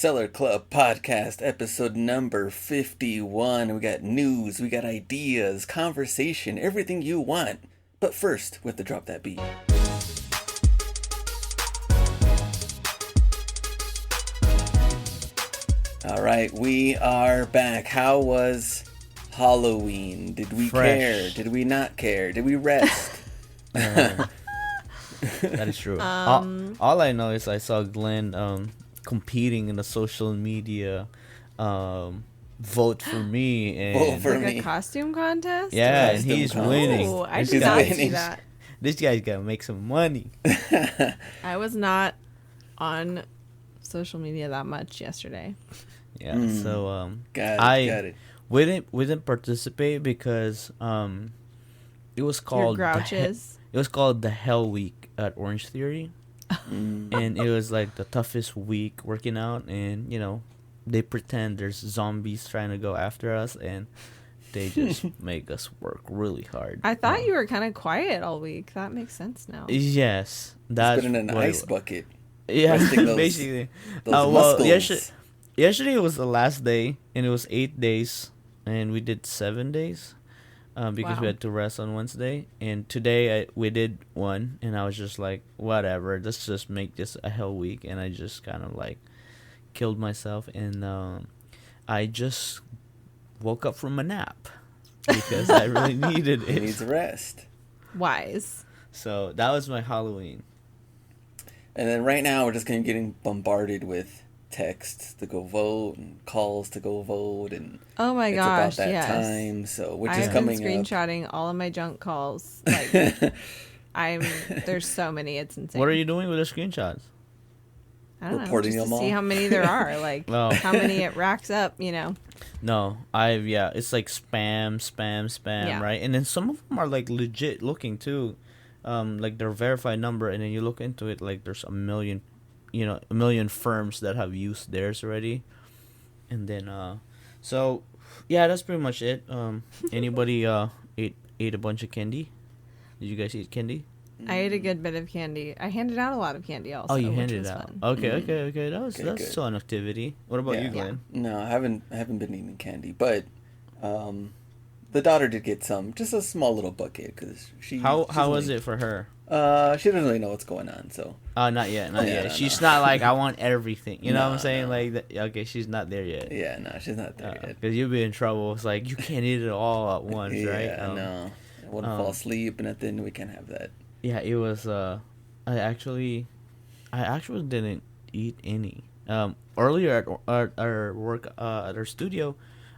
Seller Club Podcast, episode number 51. We got news, we got ideas, conversation, everything you want. But first, we have to drop that beat. All right, we are back. How was Halloween? Did we care? Did we not care? Did we rest? That is true. All I know is I saw Glenn competing in the social media vote for me, and Vote for like me. a costume contest? yeah, and Costume he's contest. winning. Oh, I This did guy- not see winning. that. This guy's gotta make some money. I was not on social media that much yesterday. Yeah, so Got it. we didn't participate because it was Your called grouches. it was called the Hell Week at Orange Theory. And it was like the toughest week working out, and they pretend there's zombies trying to go after us, and they just make us work really hard. I thought you were kind of quiet all week. That makes sense now. Yes, that's Put in an what it ice was. bucket. Yeah, resting those- basically. Those muscles. Yesterday was the last day, and it was 8 days, and we did 7 days because Wow. we had to rest on Wednesday. And today we did one, and I was just like, whatever, let's just make this a hell week. And I just kind of like killed myself, and I just woke up from a nap because I really needed He it. needs rest. Wise. So that was my Halloween. And then right now we're just kind of getting bombarded with texts to go vote and calls to go vote, and Oh my it's gosh, about that yes. time. So which is I've been coming up. screenshotting all of my junk calls. Like, there's so many, it's insane. What are you doing with the screenshots? I don't reporting know, just them to see all? how many there are, like Oh. how many it racks up, No, it's like spam, Yeah. right? And then some of them are like legit looking too, like their verified number, and then you look into it, like there's a million firms that have used theirs already, and then so yeah, that's pretty much it. Anybody ate a bunch of candy? Did you guys eat candy? I ate a good bit of candy. I handed out a lot of candy also. Oh, you which handed was it out. fun. Okay. That's Good. still an activity. What about you, Yeah. Glenn? No, I haven't been eating candy, but the daughter did get some, just a small little bucket, because How was it for her? She doesn't really know what's going on, so Not yet. Yeah, She's no. not like, I want everything. You know what I'm No, saying? no. Like, okay, she's not there yet. yeah, no, she's not there yet. Because you'll be in trouble. It's like, you can't eat it all at once, Yeah, right? no, I wouldn't fall asleep, and then we can't have that. Yeah, it was, I actually didn't eat any. Earlier at our work, at our studio,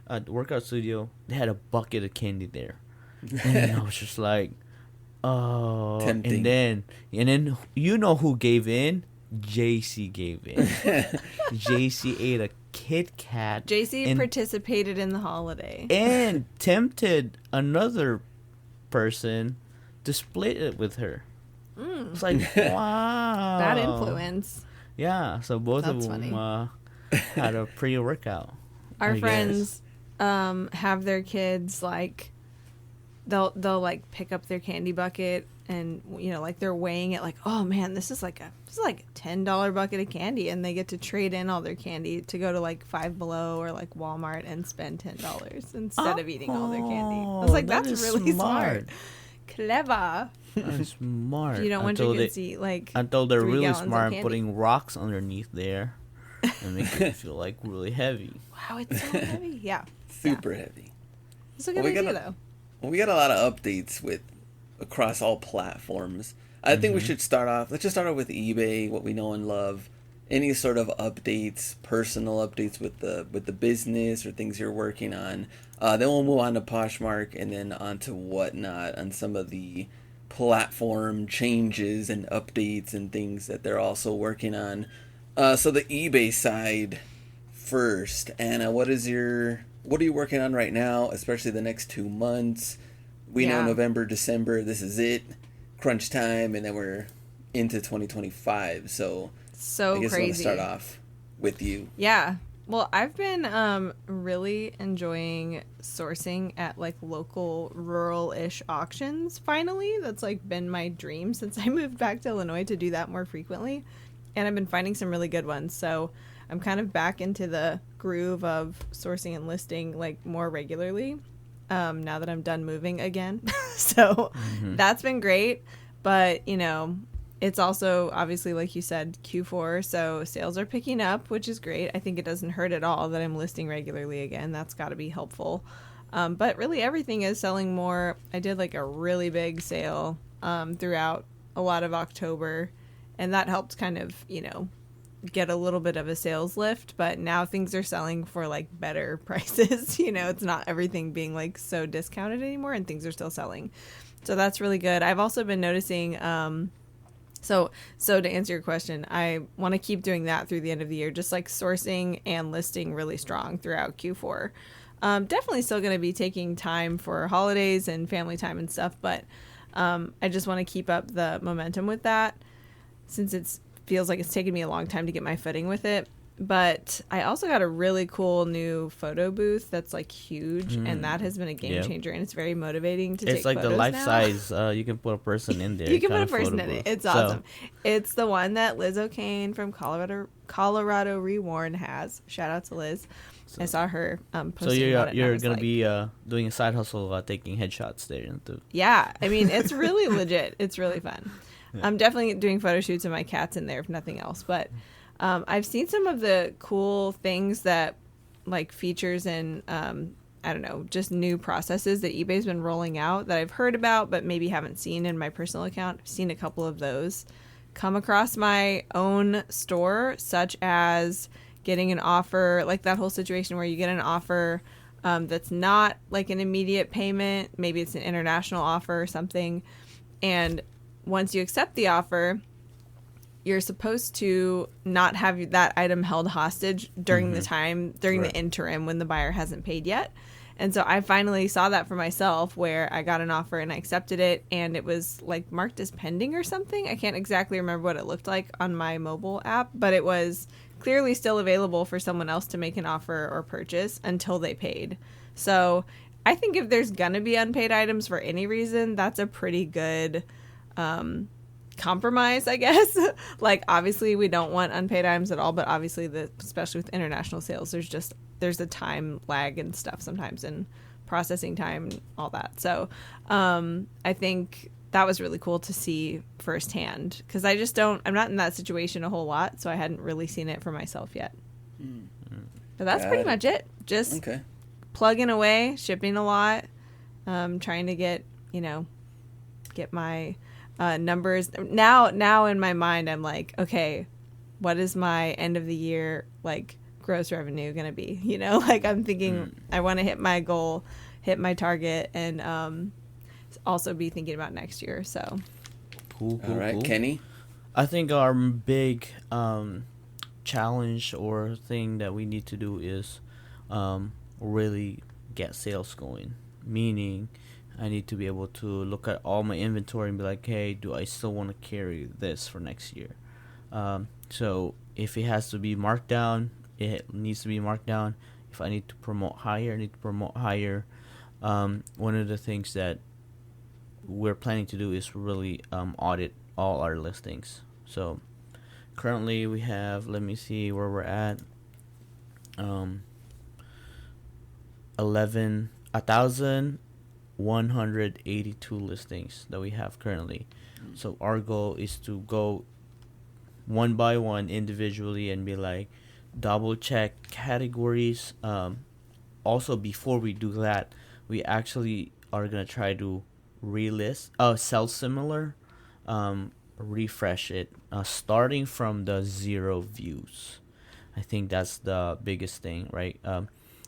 at the workout studio, they had a bucket of candy there. And then I was just like, oh. Tempting. And then you know who gave in? JC gave in. JC ate a Kit Kat. JC and, participated in the holiday. and tempted another person to split it with her. It's like, wow. Bad influence. Yeah, so both That's of them funny. had a pre-workout. Our I friends have their kids like they'll like pick up their candy bucket and like they're weighing it like, oh man, this is like a $10 bucket of candy, and they get to trade in all their candy to go to like Five Below or like Walmart and spend $10 instead of eating all their candy. I was like, that that's is really smart. Clever. That's smart. You don't want your Until kids to eat like Until they're 3 really gallons of smart candy. putting rocks underneath there and make it feel like really heavy. Wow, it's so heavy. Yeah. Super heavy. It's a good Well, idea though. We got a lot of updates across all platforms. I think we should start off. Let's just start off with eBay, what we know and love. Any sort of updates, personal updates with the business or things you're working on. Then we'll move on to Poshmark, and then on to Whatnot on some of the platform changes and updates and things that they're also working on. So the eBay side first. Anna, what are you working on right now, especially the next 2 months? We know Yeah. November, December, this is it. Crunch time, and then we're into 2025. So So I guess I want crazy. to start off with you. Yeah. Well, I've been really enjoying sourcing at like local rural-ish auctions finally. That's like been my dream since I moved back to Illinois to do that more frequently. And I've been finding some really good ones. So I'm kind of back into the groove of sourcing and listing like more regularly now that I'm done moving again. So that's been great. But, you know, it's also obviously, like you said, Q4. So sales are picking up, which is great. I think it doesn't hurt at all that I'm listing regularly again. That's got to be helpful. But really everything is selling more. I did like a really big sale throughout a lot of October. And that helped kind of, you know, get a little bit of a sales lift, but now things are selling for like better prices. You know, it's not everything being like so discounted anymore, and things are still selling. So that's really good. I've also been noticing, so to answer your question, I want to keep doing that through the end of the year, just like sourcing and listing really strong throughout Q4. Definitely still going to be taking time for holidays and family time and stuff, but I just want to keep up the momentum with that, since it feels like it's taken me a long time to get my footing with it. But I also got a really cool new photo booth that's like huge, and that has been a game changer, and it's very motivating to take photos. It's like the life size. You can put a person in there. You can put a person in it. It's awesome. It's the one that Liz O'Kane from Colorado Reworn has. Shout out to Liz. So, I saw her posting. So you're gonna be doing a side hustle, taking headshots there too. Yeah, I mean it's really legit. It's really fun. Yeah. I'm definitely doing photo shoots of my cats in there, if nothing else. But I've seen some of the cool things that, like features and, I don't know, just new processes that eBay's been rolling out that I've heard about but maybe haven't seen in my personal account. I've seen a couple of those come across my own store, such as getting an offer, like that whole situation where you get an offer that's not like an immediate payment. Maybe it's an international offer or something. And once you accept the offer, you're supposed to not have that item held hostage during the interim when the buyer hasn't paid yet. And so I finally saw that for myself, where I got an offer and I accepted it, and it was like marked as pending or something. I can't exactly remember what it looked like on my mobile app, but it was clearly still available for someone else to make an offer or purchase until they paid. So I think if there's gonna be unpaid items for any reason, that's a pretty good compromise, I guess. Like obviously we don't want unpaid items at all, but obviously especially with international sales, there's a time lag and stuff sometimes, and processing time and all that. So I think that was really cool to see firsthand, because I'm not in that situation a whole lot, so I hadn't really seen it for myself yet. But that's pretty much it. Just plugging away, shipping a lot, trying to get my numbers. Now in my mind, I'm like, okay, what is my end of the year like gross revenue gonna be? You know, like I'm thinking I want to hit my goal, hit my target, and also be thinking about next year. So cool. All right, Kenny. I think our big challenge or thing that we need to do is really get sales going. Meaning, I need to be able to look at all my inventory and be like, hey, do I still want to carry this for next year? So if it has to be marked down, it needs to be marked down. If I need to promote higher, I need to promote higher. One of the things that we're planning to do is really audit all our listings. So currently we have, let me see where we're at, 1,182 listings that we have currently. So our goal is to go one by one individually and be like, double check categories. Also, before we do that, we actually are gonna try to sell similar, refresh it, starting from the 0 views. I think that's the biggest thing, right?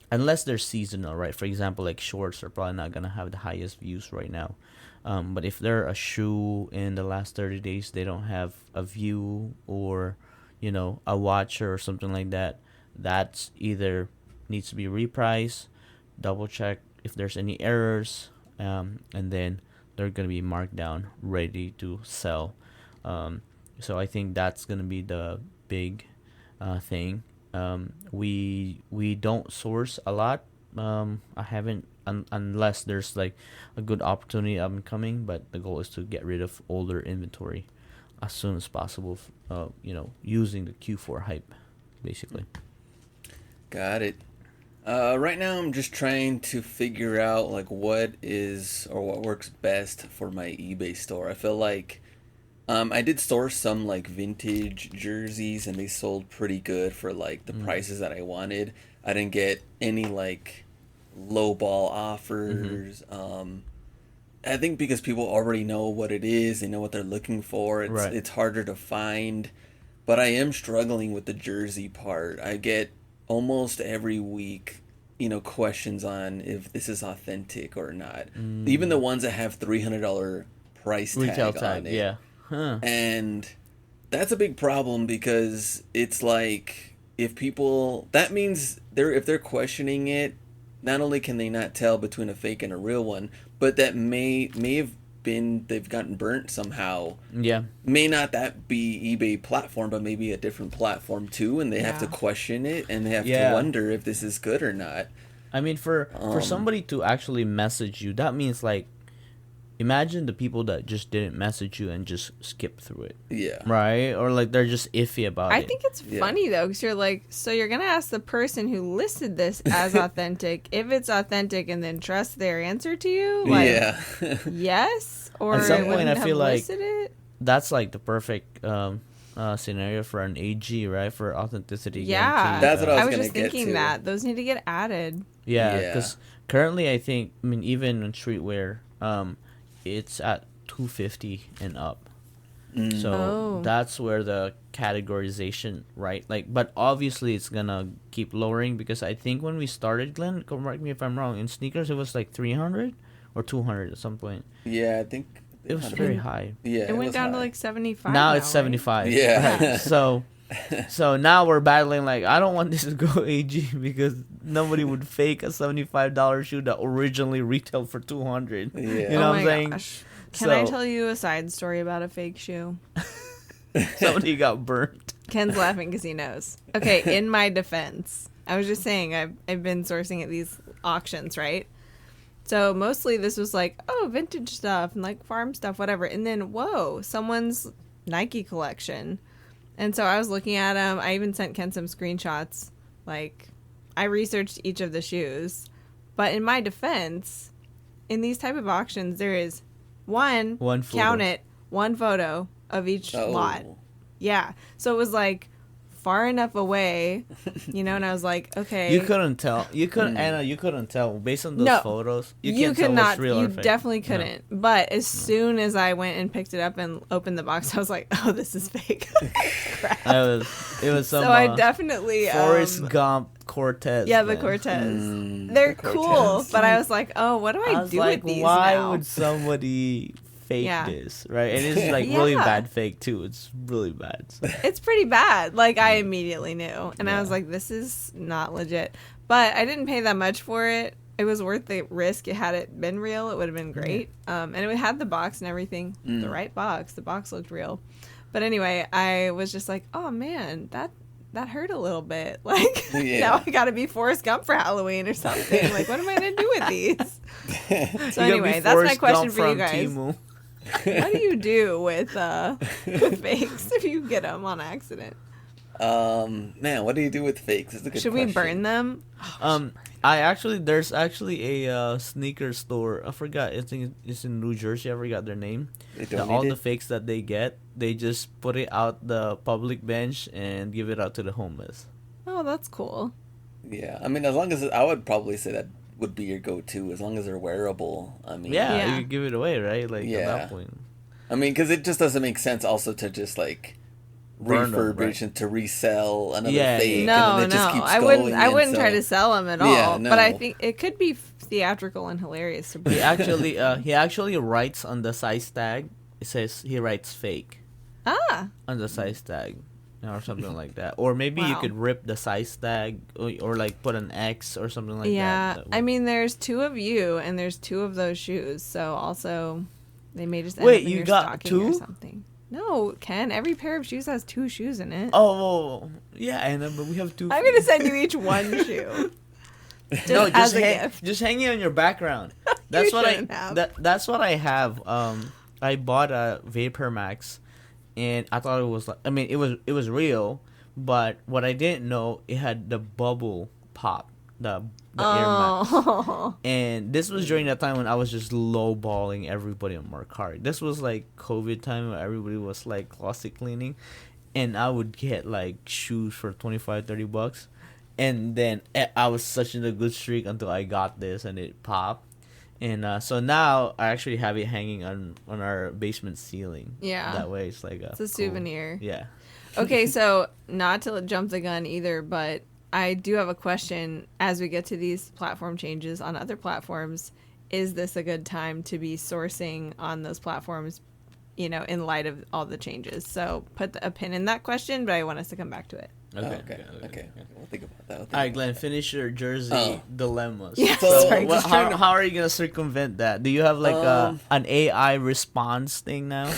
Unless they're seasonal, right? For example, like shorts are probably not gonna have the highest views right now. But if they're a shoe in the last 30 days, they don't have a view, or a watch or something like that. That's either needs to be repriced, double check if there's any errors, and then they're gonna be marked down, ready to sell. So I think that's gonna be the big thing. We don't source a lot. I haven't unless there's like a good opportunity up and coming, but the goal is to get rid of older inventory as soon as possible, using the Q4 hype basically. Got it. Right now, I'm just trying to figure out like what is or what works best for my eBay store. I feel like I did source some like vintage jerseys, and they sold pretty good for like the prices that I wanted. I didn't get any like lowball offers. I think because people already know what it is, they know what they're looking for. It's harder to find. But I am struggling with the jersey part. I get almost every week, questions on if this is authentic or not. Even the ones that have $300 price tag Retail on tag, it. yeah. Huh. And that's a big problem because it's like that means if they're questioning it, not only can they not tell between a fake and a real one, but that may have been they've gotten burnt somehow. Yeah. May not that be eBay platform, but maybe a different platform too, and they have to question it and they have to wonder if this is good or not. I mean, for somebody to actually message you, that means like, imagine the people that just didn't message you and just skip through it. Yeah. Right? Or like they're just iffy about it. I think it's funny though, because you're like, so you're going to ask the person who listed this as authentic if it's authentic and then trust their answer to you? Like, yeah. yes? Or at some point, I feel like it? that's like the perfect scenario for an AG, right? For authenticity. Yeah. guarantee. That's what I was just gonna get thinking to. that. Those need to get added. Yeah, Yeah. because currently I think, I mean, even in streetwear, it's at $250 and up. So that's where the categorization, right? Like, but obviously it's gonna keep lowering because I think when we started, Glenn, correct me if I'm wrong, in sneakers it was like 300 or 200 at some point. Yeah, I think It was very high. Yeah, It went was down to high. like 75. Now it's right? 75. Yeah. Right. So now we're battling like, I don't want this to go AG because nobody would fake a $75 shoe that originally retailed for 200. Yeah. You know what I'm saying? Gosh. Can I So- tell you a side story about a fake shoe? Somebody got burnt. Ken's laughing because he knows. Okay, in my defense, I was just saying I've been sourcing at these auctions, right? So mostly this was like, oh, vintage stuff and like farm stuff, whatever. And then, whoa, someone's Nike collection. And so I was looking at them. I even sent Ken some screenshots. Like, I researched each of the shoes. But in my defense, in these type of auctions, there is one photo. count it, one photo of each lot. Yeah. So it was like far enough away, and I was like, okay. You couldn't tell. Anna, you couldn't tell based on those photos. You can't could tell not. what's real You or fake. definitely couldn't. But as soon as I went and picked it up and opened the box, I was like, oh, this is fake. Crap. It was some So I definitely Forrest Gump Cortez. yeah, the man. Cortez. They're the cool, Cortez. but I was like, oh, what do I was do like, with these why now? would somebody fake Yeah. this, right? And it's like really Yeah. bad fake too. It's really bad. So. It's pretty bad. Like, I immediately knew. And I was like, this is not legit. But I didn't pay that much for it. It was worth the risk. Had it been real, it would have been great. And it had the box and everything. The right box. The box looked real. But anyway, I was just like, oh, man, that hurt a little bit. Like, now I got to be Forrest Gump for Halloween or something. Like, what am I going to do with these? So anyway, that's my question for you guys. Temu. What do you do with fakes if you get them on accident? Man, what do you do with fakes? That's a good Should question. we burn them? There's actually a sneaker store. I forgot. I think it's in New Jersey. I forgot their name. All the fakes that they get, they just put it out the public bench and give it out to the homeless. Oh, that's cool. Yeah, I mean, as long as I would probably say that would be your go-to, as long as they're wearable. I mean, Yeah, you could give it away, right? Like at that point. I mean, because it just doesn't make sense also to just like Burn them, refurbish right? and to resell another Yeah, fake. No, and then it just no, keeps I going, wouldn't. I and wouldn't so- try to sell them at all. Yeah, But I no. think it could be theatrical and hilarious. To He actually writes on the size tag. It says he writes fake on the size tag. Or something like that, or maybe you Wow. could rip the size tag, or like put an X or something like that. yeah. That would- I mean, there's two of you, and there's two of those shoes. So also, they may just end Wait, up in you your got stocking two? or something. No, Ken. Every pair of shoes has two shoes in it. Oh, yeah, and but we have two. I'm gonna send you each one shoe. Just No, as a gift. just hang it on your background. That's what shouldn't have. That's what I have. I bought a Vapor Max, and I thought it was like, I mean, it was real, but what I didn't know, it had the bubble pop, the air max. Oh. And this was during that time when I was just lowballing everybody on Mercari. This was like COVID time where everybody was like closet cleaning, and I would get like shoes for 25-30 bucks. And then I was such in a good streak until I got this and it popped. And so now I actually have it hanging on our basement ceiling. Yeah. That way it's like It's a souvenir. Yeah. Okay, so not to jump the gun either, but I do have a question as we get to these platform changes on other platforms. Is this a good time to be sourcing on those platforms, in light of all the changes? So put a pin in that question, but I want us to come back to it. Okay. We'll think about that. All right, Glenn, finish your Jersey dilemmas. Yeah, So sorry, how are you going to circumvent that? Do you have like an AI response thing now?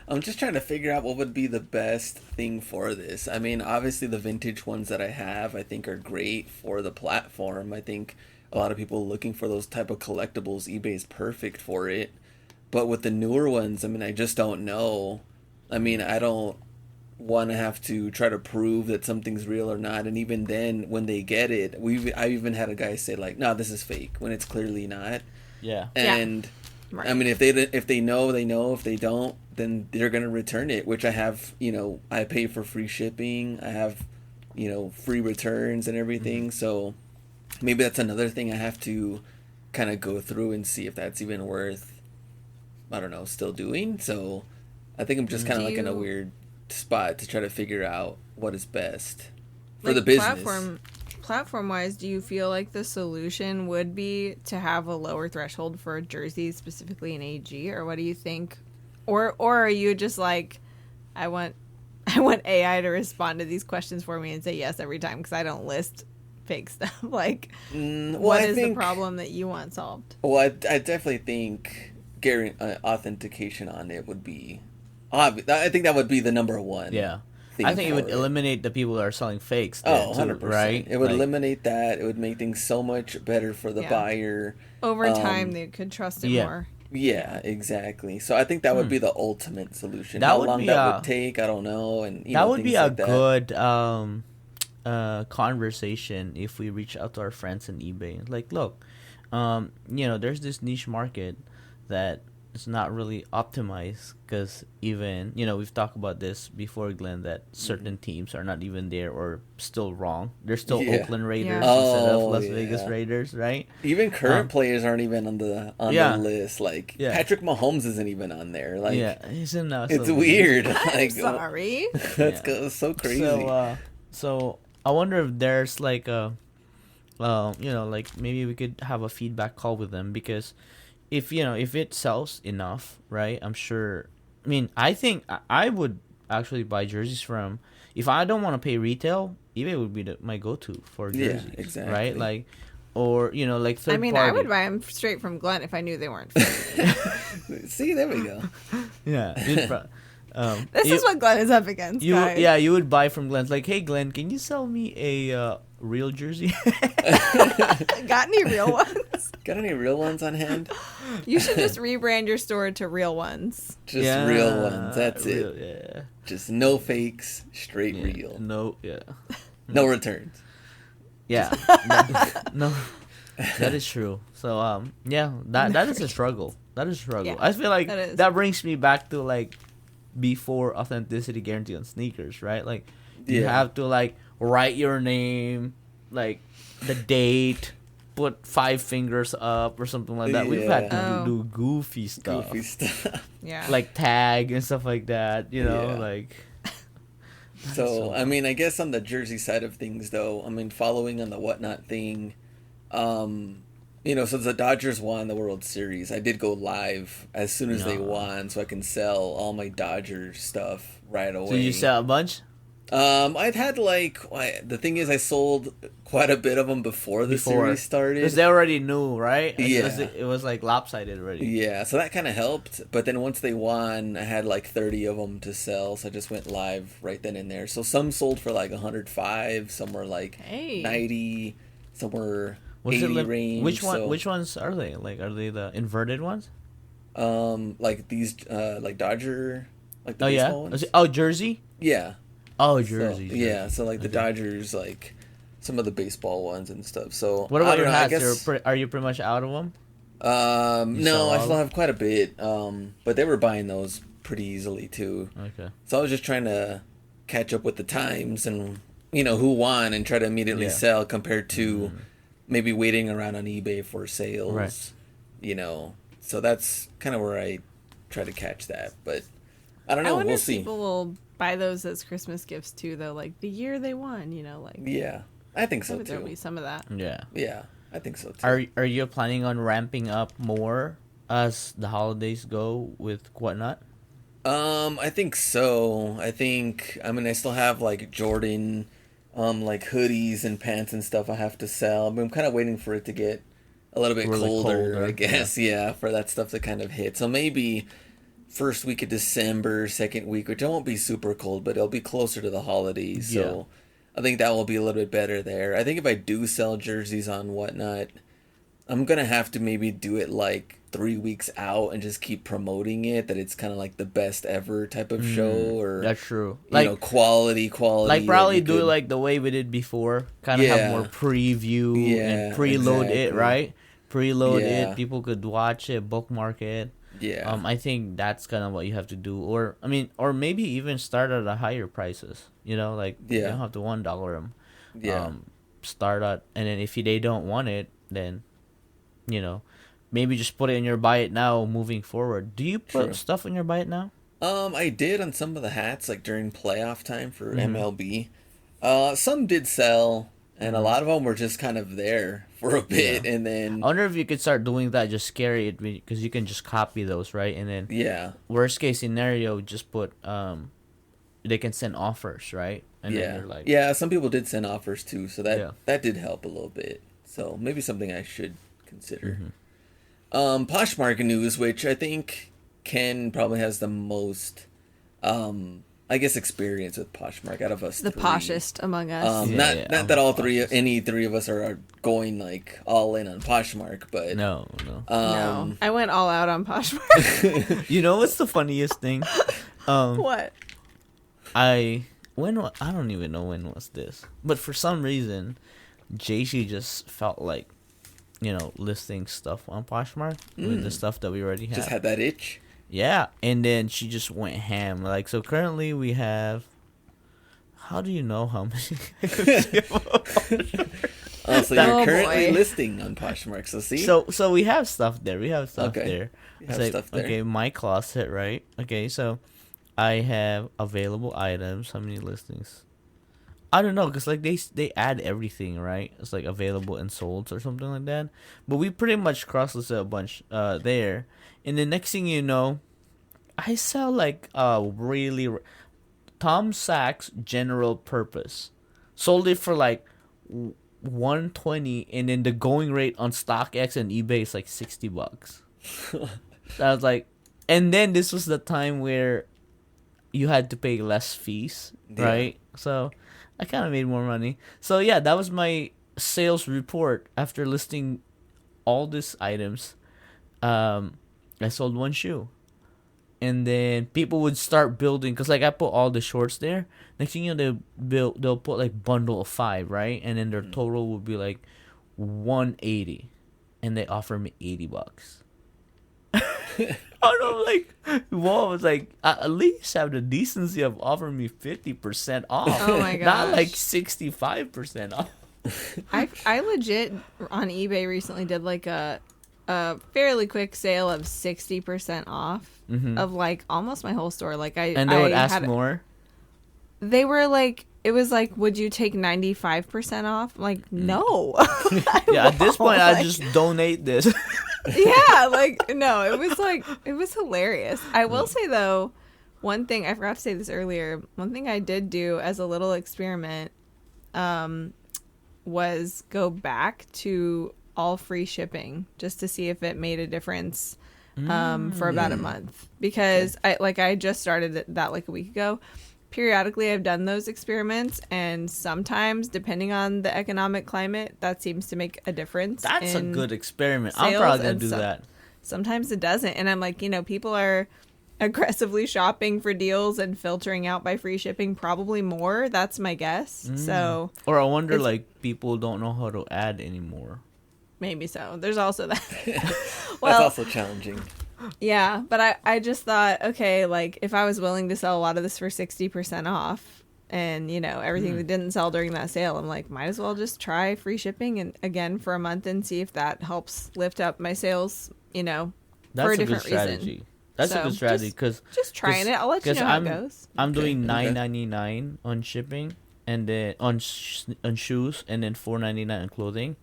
I'm just trying to figure out what would be the best thing for this. I mean, obviously the vintage ones that I have, I think are great for the platform. I think a lot of people looking for those type of collectibles, eBay is perfect for it. But with the newer ones, I mean, I just don't know. I mean, I don't want to have to try to prove that something's real or not. And even then, when they get it, I even had a guy say like, "No, this is fake," when it's clearly not. Yeah. And Right. I mean, if they know, they know. If they don't, then they're gonna return it. Which I have, I pay for free shipping. I have, free returns and everything. So maybe that's another thing I have to kind of go through and see if that's even worth, I don't know, still doing. So I think I'm just kind of like in a weird spot to try to figure out what is best for the business. Platform wise, do you feel like the solution would be to have a lower threshold for jerseys, specifically in AG, or what do you think? Or are you just like, I want AI to respond to these questions for me and say yes every time because I don't list fake stuff? Like, what is the problem that you want solved? Well, I definitely think authentication on it would be obvious. I think that would be the number one. Yeah. I think it would eliminate the people that are selling fakes. 100%. Right? It would eliminate that. It would make things so much better for the buyer. Over time, they could trust it more. Yeah, exactly. So I think that would be the ultimate solution. That How would long be that would take, I don't know. And that would be a like good conversation if we reach out to our friends in eBay. Like, look, there's this niche market that is not really optimized because even, we've talked about this before, Glenn, that certain teams are not even there or still wrong. They're still Oakland Raiders instead of Las Vegas Raiders, right? Even current players aren't even on the list. Like, Patrick Mahomes isn't even on there. Like, isn't that it's weird. I'm sorry. That's so crazy. So I wonder if there's like like maybe we could have a feedback call with them, because if it sells enough, right? I'm sure. I mean, I think I would actually buy jerseys from. If I don't want to pay retail, eBay would be my go-to for jerseys. Yeah, exactly. Right, like, or like third party. I would buy them straight from Glenn if I knew they weren't. See, there we go. Yeah. This is what Glenn is up against. Guys. Yeah, you would buy from Glenn. Like, hey, Glenn, can you sell me a real jersey? Got any real ones? Got any real ones on hand? You should just rebrand your store to Real Ones. Just real ones. That's real, it. Yeah. Just no fakes, straight real. No, yeah. No returns. Yeah. No. That is true. So, that is a struggle. That is a struggle. Yeah, I feel like that brings me back to like before authenticity guarantee on sneakers, right? Like, you have to like write your name, like the date, put 5 fingers up or something like that. We've had to do goofy stuff. Yeah. Like tag and stuff like that, like. So, I mean, I guess on the jersey side of things, though, I mean, following on the whatnot thing, since the Dodgers won the World Series, I did go live as soon as they won, so I can sell all my Dodgers stuff right away. So you sell a bunch? I'd had the thing is I sold quite a bit of them before the series started. Because they already knew, right? Yeah. It was like lopsided already. Yeah, so that kind of helped. But then once they won, I had like 30 of them to sell, so I just went live right then and there. So some sold for like 105, some were like 90, some were 80 range. Which ones are they? Like, are they the inverted ones? Like these, like Dodger, like the baseball ones. Oh, jersey? Yeah. Oh, So, jerseys. yeah, so like the Okay. Dodgers, like some of the baseball ones and stuff. So What I about don't your know, I hats? guess. Are you pretty much out of them? You sell No, I all? still have quite a bit. But they were buying those pretty easily too. Okay. So I was just trying to catch up with the times and who won and try to immediately Yeah. sell compared to maybe waiting around on eBay for sales. Right. So that's kind of where I try to catch that. But I don't I know. wonder We'll if see. people will buy those as Christmas gifts too, though. Like the year they won, like Yeah, I think I so bet there'll too. be some of that. Yeah. Yeah, I think so too. Are you planning on ramping up more as the holidays go with whatnot? I think so. I still have like Jordan, like hoodies and pants and stuff I have to sell. But I'm kind of waiting for it to get a little bit Really colder, colder, I guess. Yeah, for that stuff to kind of hit. So maybe first week of December, second week, which I won't be super cold, but it'll be closer to the holidays. So I think that will be a little bit better there. I think if I do sell jerseys on whatnot, I'm gonna have to maybe do it like 3 weeks out and just keep promoting it that it's kind of like the best ever type of show or That's true. quality Like that probably you do it could- like the way we did before. Kind of have Yeah. more preview Yeah, and preload it, exactly. right? Preload Yeah. it. People could watch it, bookmark it. yeah I think that's kind of what you have to do, or maybe even start at a higher prices. You Yeah. don't have to $1 them. yeah Start at, and then if they don't want it, then, maybe just put it in your buy it now. Moving forward, do you put True. stuff in your buy it now? I did on some of the hats like during playoff time for Mm-hmm. MLB. Some did sell and a lot of them were just kind of there for a bit Yeah. and then I wonder if you could start doing that. Just carry it because you can just copy those, right? And then yeah worst case scenario, just put they can send offers, right? And then yeah you're like, yeah some people did send offers too, so that Yeah. that did help a little bit, so maybe something I should consider. Mm-hmm. Poshmark news, which I think Ken probably has the most I guess experience with Poshmark out of us The three. poshest among us. Yeah, not yeah, not that all three Poshest. any three of us are going like all in on Poshmark, but no. No, I went all out on Poshmark. You know what's the funniest thing? What? I don't even know when was this, but for some reason, JC just felt like, listing stuff on Poshmark with the stuff that we already have. just had that itch. Yeah, and then she just went ham. Like, so currently we have. How do you know how many? Oh, so you're Oh, currently boy. listing on Poshmark. So see, So we have stuff there. We have stuff Okay. there. You It's have stuff there. Okay, my closet, right? Okay, so I have available items. How many listings? I don't know, cause like they add everything, right? It's like available and sold or something like that. But we pretty much cross-listed a bunch there, and the next thing you know, I sell like Tom Sachs general purpose, sold it for like 120, and then the going rate on StockX and eBay is like $60. I was like, and then this was the time where you had to pay less fees, Yeah. right? So I kind of made more money. So yeah, that was my sales report after listing all these items. I sold one shoe, and then people would start building because like I put all the shorts there. Next thing you know, they'll put like bundle of 5, right? And then their total would be like 180, and they offer me $80. I don't know, like, Wall was like, at least have the decency of offering me 50% off. Oh my Not gosh. like 65% off. I legit on eBay recently did like a fairly quick sale of 60% off of like almost my whole store. Like And they would I ask had- more. They were like, it was like, would you take 95% off? I'm like, no. I Yeah, at this won't. point, I Like, just donate this. yeah, like no, it was hilarious. I will say though, one thing I forgot to say this earlier. One thing I did do as a little experiment, was go back to all free shipping just to see if it made a difference, for about a month, because I just started that like a week ago. Periodically, I've done those experiments, and sometimes, depending on the economic climate, that seems to make a difference. That's a in good experiment. I'm sales probably going and to do stuff. that. Sometimes it doesn't, and I'm like, people are aggressively shopping for deals and filtering out by free shipping, probably more. That's my guess. So, or I wonder, it's- like, people don't know how to add anymore. maybe so. There's also that. That's Well, also challenging. yeah, but I just thought, okay, like if I was willing to sell a lot of this for 60% off and, you know, everything that didn't sell during that sale, I'm like, might as well just try free shipping and again for a month and see if that helps lift up my sales, you know, That's for a a good different strategy. reason. That's a So, good strategy because Just trying it. I'll let you know how it goes. I'm doing Okay. $9.99 on shipping, and then on shoes, and then $4.99 on clothing.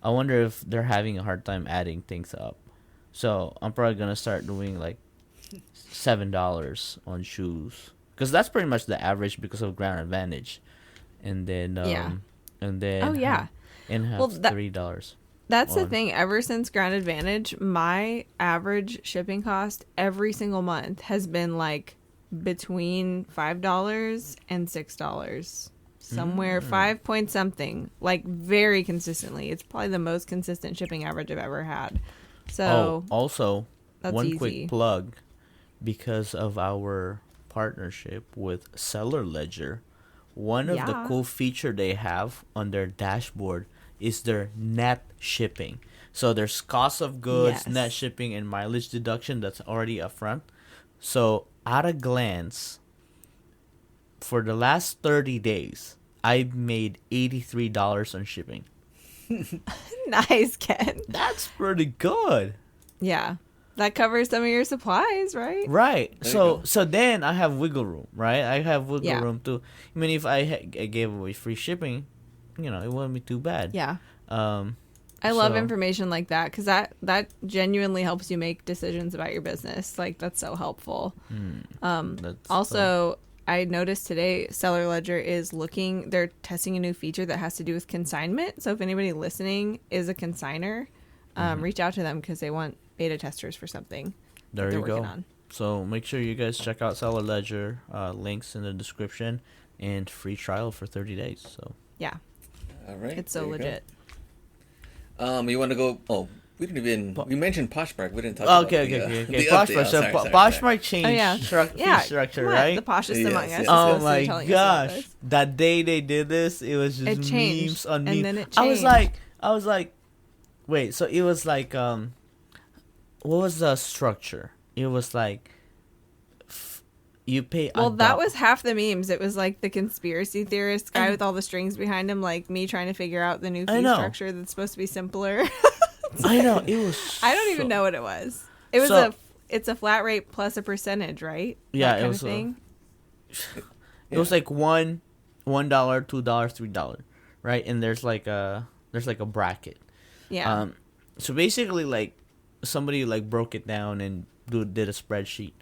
I wonder if they're having a hard time adding things up. So I'm probably gonna start doing like $7 on shoes, because that's pretty much the average because of Ground Advantage, and then Yeah. and then Oh, yeah. and have Well, that- $3. That's the on- thing. Ever since Ground Advantage, my average shipping cost every single month has been like between $5 and $6. Somewhere 5 point something. Like very consistently. It's probably the most consistent shipping average I've ever had. So Also, that's one easy. quick plug, because of our partnership with Seller Ledger, one of the Yeah. cool feature they have on their dashboard is their net shipping. So there's cost of goods, Yes. net shipping, and mileage deduction that's already upfront. So at a glance, for the last 30 days, I've made $83 on shipping. Nice, Ken. That's pretty good. Yeah. That covers some of your supplies, right? Right. There you So go. so then I have wiggle room, right? I have wiggle Yeah. room too. I mean, if I gave away free shipping, you know, it wouldn't be too bad. Yeah. Um, I love So- information like that because that genuinely helps you make decisions about your business. Like that's so helpful. that's Also, I noticed today Seller Ledger is they're testing a new feature that has to do with consignment. So if anybody listening is a consigner, reach out to them because they want beta testers for something there they're you go. working on. So make sure you guys check out Seller Ledger. Links in the description, and free trial for 30 days. So Yeah, All right. it's so there you go. legit. You want to go? Oh, we didn't even. We mentioned Poshmark. We didn't talk about okay. the Poshmark. update. Oh, So sorry, sorry. Poshmark changed Oh, yeah. fee structure, come on, right? The poshest Yes, among us. yes. is Oh supposed to be my telling us about gosh! this. That day they did this, it was just It changed, memes on and memes. then it I was changed. like, wait. So it was like, what was the structure? It was like, you pay. Well, that was half the memes. It was like the conspiracy theorist guy with all the strings behind him, like me trying to figure out the new I fee know. structure that's supposed to be simpler. I know it was. I don't even so- know what it was. It was So- it's a flat rate plus a percentage, right? Yeah, That it kind was of thing. It was like $1, $2, $3, right? And there's like a bracket. Yeah. So basically, like, somebody like broke it down and did a spreadsheet.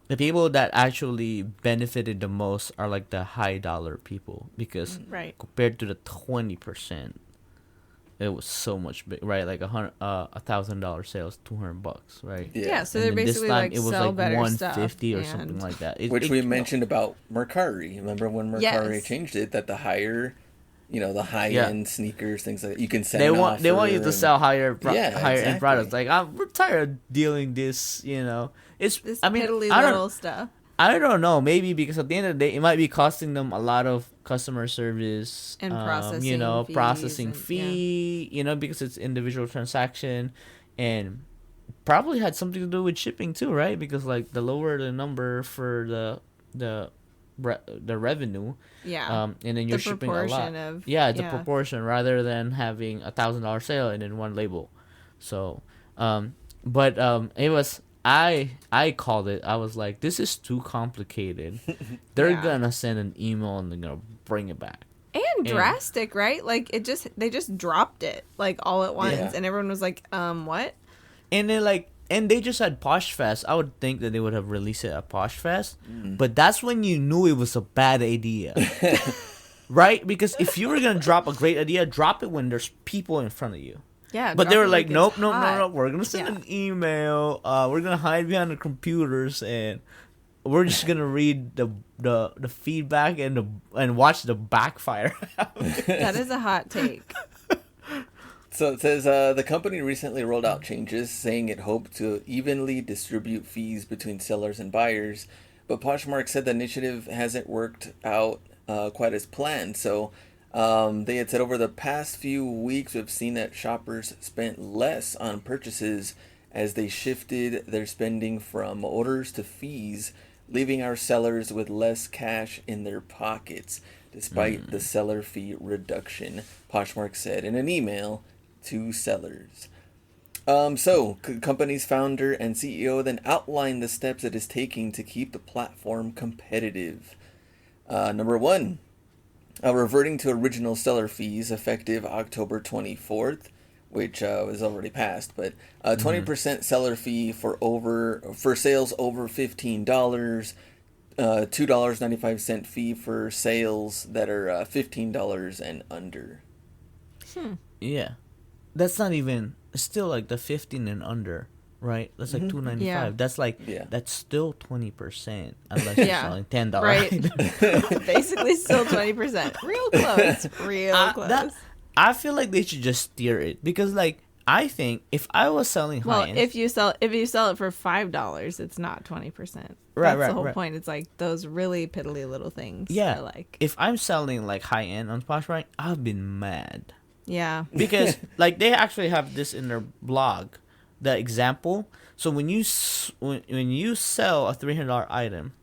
The people that actually benefited the most are like the high dollar people, because right. compared to the 20%, it was so much big, right? Like $1,000 sales, $200, right? Yeah, so And they're then this basically time like it was sell like better 150 stuff or something and- like that. Which we mentioned about Mercari. Remember when Mercari Yes. changed it? That the higher, the high Yeah. end sneakers, things like that, you can send. They an want you offer to sell higher Yeah, higher end exactly. products. Like, we're tired of dealing this. It's This I mean piddly I little don't stuff. I don't know, maybe because at the end of the day it might be costing them a lot of customer service And processing fees processing and- fee, because it's individual transaction, and probably had something to do with shipping too, right? Because like the lower the number for the revenue, Yeah. and then you're The shipping a lot. proportion of- Yeah, the yeah. proportion, rather than having $1,000 sale and then one label. So, but it was I called it. I was like, this is too complicated. They're Yeah. gonna send an email and they're gonna bring it back. And drastic, right? Like they just dropped it like all at once, Yeah. and everyone was like, what? And they just had Posh Fest. I would think that they would have released it at Posh Fest, but that's when you knew it was a bad idea. Right? Because if you were gonna drop a great idea, drop it when there's people in front of you. Yeah. But they drop were it like, it's nope. hot. We're gonna send Yeah. an email. We're gonna hide behind the computers, and we're just gonna read the feedback and watch the backfire. That is a hot take. So it says the company recently rolled out changes saying it hoped to evenly distribute fees between sellers and buyers, but Poshmark said the initiative hasn't worked out quite as planned. So they had said over the past few weeks, we've seen that shoppers spent less on purchases as they shifted their spending from orders to fees, leaving our sellers with less cash in their pockets, despite the seller fee reduction, Poshmark said in an email to sellers. Company's founder and CEO then outlined the steps it is taking to keep the platform competitive. Number one, reverting to original seller fees effective October 24th, which was already passed, but 20% seller fee for sales over $15, $2.95 fee for sales that are $15 and under. Yeah. That's not even, still like the 15 and under, right? That's like $2.95. Yeah. That's like, Yeah. that's still 20%, unless you're Yeah. selling $10. Right. Basically, still 20%. Real close. Real close. I feel like they should just steer it, because like, I think if I was selling Well, high end, if you sell it for $5, it's not 20%. That's the whole point. It's like those really piddly little things. yeah, I like. if I'm selling like high end on Poshmark, I've been mad. Yeah. Because like they actually have this in their blog, the example. So when you when you sell a $300 item,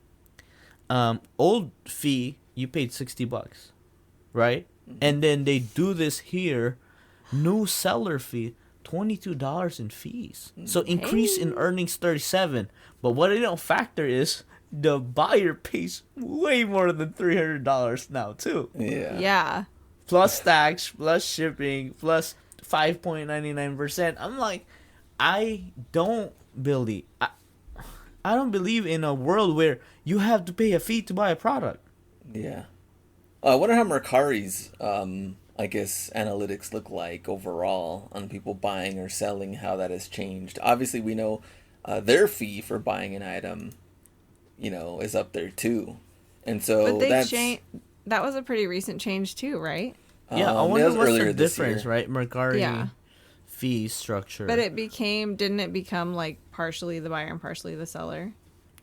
old fee you paid $60, right? And then they do this here, new seller fee $22 in fees. So increase in earnings 37. But what they don't factor is the buyer pays way more than $300 now too. Yeah. Yeah. Plus tax, plus shipping, plus 5.99%. I'm like, I don't believe in a world where you have to pay a fee to buy a product. Yeah. I wonder how Mercari's, I guess, analytics look like overall on people buying or selling, how that has changed. Obviously, we know their fee for buying an item, is up there too. And so But they that's... that was a pretty recent change too, right? Yeah, I that wonder was what's earlier the this difference, year. right? Mercari Yeah. fee structure. But didn't it become like partially the buyer and partially the seller?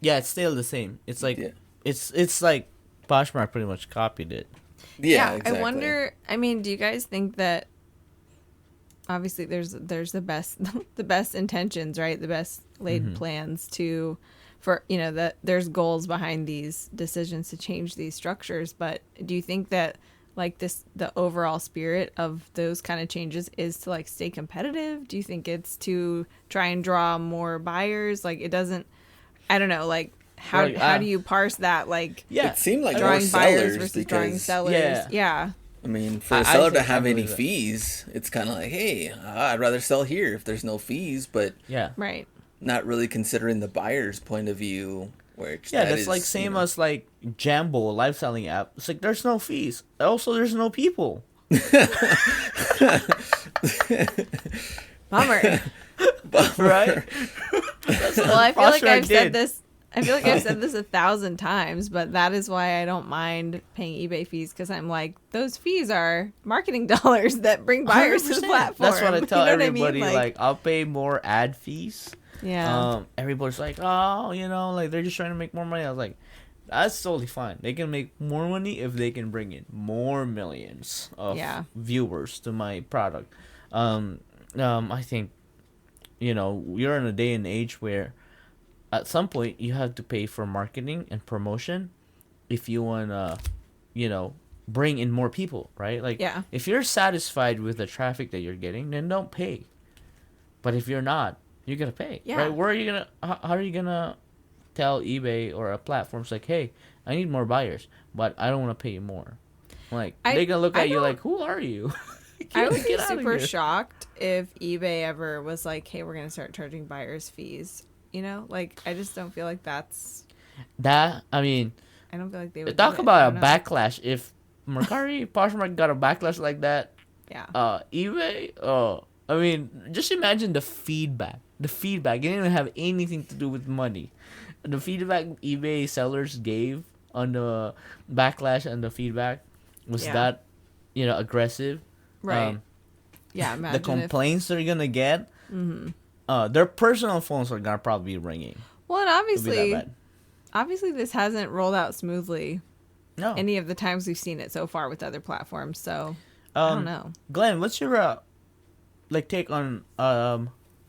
Yeah, it's still the same. It's like Yeah. it's like Poshmark pretty much copied it. Yeah, exactly. I wonder, do you guys think that obviously there's the best the best intentions, right? The best laid plans that there's goals behind these decisions to change these structures, but do you think that like the overall spirit of those kind of changes is to like stay competitive? Do you think it's to try and draw more buyers? Like it doesn't, I don't know, like how do you parse that? Like Yeah, It seemed like more drawing buyers sellers versus drawing because, sellers. Yeah. I mean, for I a seller to think I have any believe that. fees, it's kind of like, hey, I'd rather sell here if there's no fees, but yeah. Right. not really considering the buyer's point of view. Which Yeah, that that's is, like same as like Jambo, a live selling app. It's like there's no fees. Also, there's no people. Bummer. Right? Well, I feel like Poshmark I've said did. this. I feel like I've said this 1,000 times, but that is why I don't mind paying eBay fees, because I'm like, those fees are marketing dollars that bring buyers to the 100%. platform. That's what I You tell know what everybody. mean? Like, I'll pay more ad fees. Yeah. Everybody's like, oh, like they're just trying to make more money. I was like, that's totally fine. They can make more money if they can bring in more millions of viewers to my product. I think, we're in a day and age where at some point you have to pay for marketing and promotion if you want to, bring in more people, right? Like, if you're satisfied with the traffic that you're getting, then don't pay. But if you're not, you're gonna pay, right? Where are you gonna? How are you gonna tell eBay or a platform's like, hey, I need more buyers, but I don't want to pay you more? Like they're gonna look at you like, who are you? I would be Get outta super here. shocked if eBay ever was like, hey, we're gonna start charging buyers fees. Like I just don't feel like that's. That I mean, I don't feel like they would talk do it. about I a don't know. backlash. If Mercari Poshmark got a backlash like that, Yeah. eBay. I mean, just imagine the feedback. The feedback. It didn't even have anything to do with money. The feedback eBay sellers gave on the backlash and the feedback was that, aggressive. Right. Yeah, the imagine complaints they're gonna get. Their personal phones are gonna probably be ringing. Well, and It'll be that bad. obviously this hasn't rolled out smoothly No. any of the times we've seen it so far with other platforms. So I don't know. Glenn, what's your take on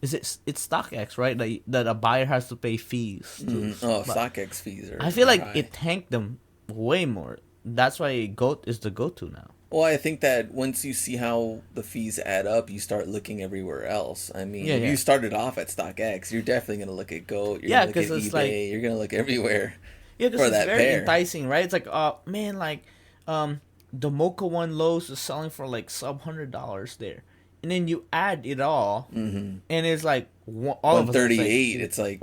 is it's StockX, right? That a buyer has to pay fees. Oh, StockX fees are. I feel like high. it tanked them way more. That's why Goat is the go-to now. Well, I think that once you see how the fees add up, you start looking everywhere else. I mean, if you started off at StockX, you're definitely going to look at Goat. You're going to look at eBay. You're going to look everywhere. Yeah, because it's very enticing, right? It's like, oh man, like the Mocha One Lows is selling for like sub $100 there, and then you add it all, and it's like all of $138. It's like